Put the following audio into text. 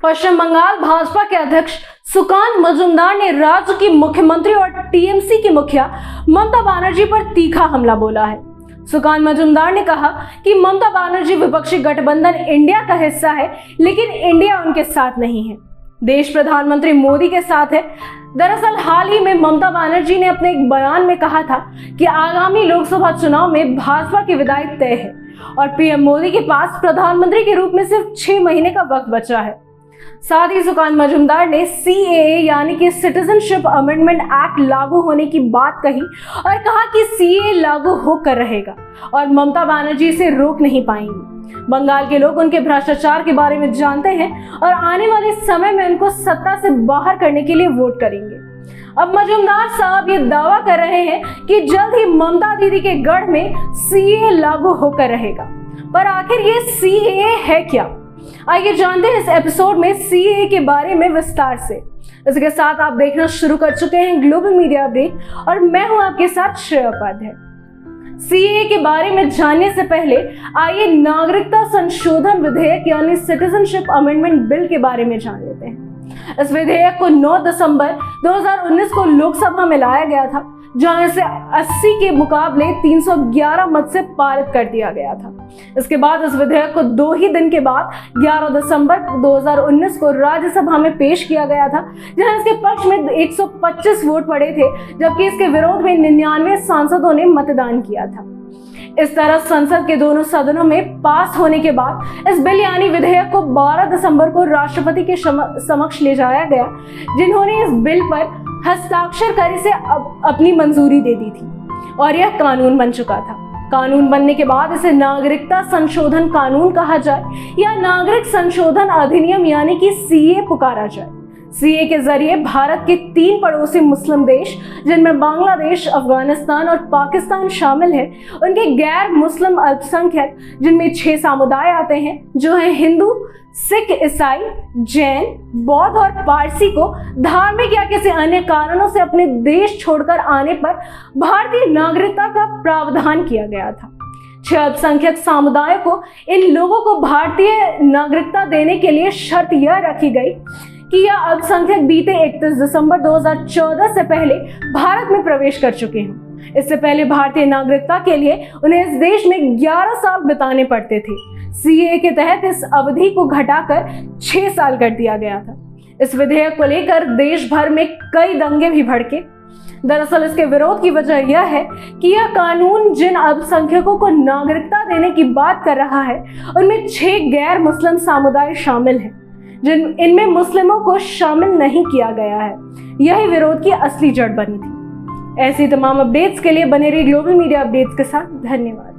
पश्चिम बंगाल भाजपा के अध्यक्ष सुकांत मजूमदार ने राज्य की मुख्यमंत्री और टीएमसी की मुखिया ममता बनर्जी पर तीखा हमला बोला है। सुकांत मजूमदार ने कहा कि ममता बनर्जी विपक्षी गठबंधन इंडिया का हिस्सा है, लेकिन इंडिया उनके साथ नहीं है। देश प्रधानमंत्री मोदी के साथ है। दरअसल हाल ही में ममता बनर्जी ने अपने एक बयान में कहा था कि आगामी लोकसभा चुनाव में भाजपा की विदाई तय है और पीएम मोदी के पास प्रधानमंत्री के रूप में सिर्फ 6 महीने का वक्त बचा है। साथ ही सुकांत मजूमदार ने सीएए यानी कि सिटीजनशिप अमेंडमेंट एक्ट लागू होने की बात कही और कहा कि सीएए लागू होकर रहेगा और ममता बनर्जी इसे रोक नहीं पाएंगी। बंगाल के लोग उनके भ्रष्टाचार के बारे में जानते हैं और आने वाले समय में उनको सत्ता से बाहर करने के लिए वोट करेंगे। अब मजूमदार साहब ये दावा कर रहे हैं कि जल्द ही ममता दीदी के गढ़ में सीएए लागू होकर रहेगा। पर आखिर ये सीएए है क्या? आइए जानते हैं इस एपिसोड में सीएए के बारे में विस्तार से। इसके साथ आप देखना शुरू कर चुके हैं ग्लोबल मीडिया अपडेट और मैं हूं आपके साथ श्रेया उपाध्याय। सीएए के बारे में जानने से पहले आइए नागरिकता संशोधन विधेयक यानी सिटीजनशिप अमेंडमेंट बिल के बारे में जान लेते हैं। इस विधेयक को 9 दिसंबर 2019 को लोकसभा में लाया गया था, जहां इसे 80 के मुकाबले 311 मत से पारित कर दिया गया था। इसके बाद इस विधेयक को 2 ही दिन के बाद 11 दिसंबर 2019 को राज्यसभा में पेश किया गया था, जहां इसके पक्ष में 125 वोट पड़े थे, जबकि इसके विरोध में 99 सांसदों ने मतदान किया था। इस तरह संसद के दोनों सदनों में पास होने के बाद इस बिल यानी विधेयक को 12 दिसंबर को राष्ट्रपति के समक्ष ले जाया गया, जिन्होंने इस बिल पर हस्ताक्षर कर इसे अपनी मंजूरी दे दी थी और यह कानून बन चुका था। कानून बनने के बाद इसे नागरिकता संशोधन कानून कहा जाए या नागरिक संशोधन अधिनियम यानी कि सीए पुकारा जाए। सीए के जरिए भारत के 3 पड़ोसी मुस्लिम देश जिनमें बांग्लादेश, अफगानिस्तान और पाकिस्तान शामिल है, उनके गैर मुस्लिम अल्पसंख्यक जिनमें 6 समुदाय आते हैं, जो है हिंदू, सिख, ईसाई, जैन, बौद्ध और पारसी को धार्मिक या किसी अन्य कारणों से अपने देश छोड़कर आने पर भारतीय नागरिकता का प्रावधान किया गया था। 6 अल्पसंख्यक समुदायों को इन लोगों को भारतीय नागरिकता देने के लिए शर्त यह रखी गई कि यह अल्पसंख्यक बीते 31 दिसंबर 2014 से पहले भारत में प्रवेश कर चुके हैं। इससे पहले भारतीय नागरिकता के लिए उन्हें इस देश में 11 साल बिताने पड़ते थे। सीएए के तहत इस अवधि को घटाकर 6 साल कर दिया गया था। इस विधेयक को लेकर देश भर में कई दंगे भी भड़के। दरअसल इसके विरोध की वजह यह है कि यह कानून जिन अल्पसंख्यकों को नागरिकता देने की बात कर रहा है, उनमें 6 गैर मुस्लिम समुदाय शामिल हैं, इनमें मुस्लिमों को शामिल नहीं किया गया है। यही विरोध की असली जड़ बनी थी। ऐसी तमाम अपडेट्स के लिए बने रहिए ग्लोबल मीडिया अपडेट्स के साथ। धन्यवाद।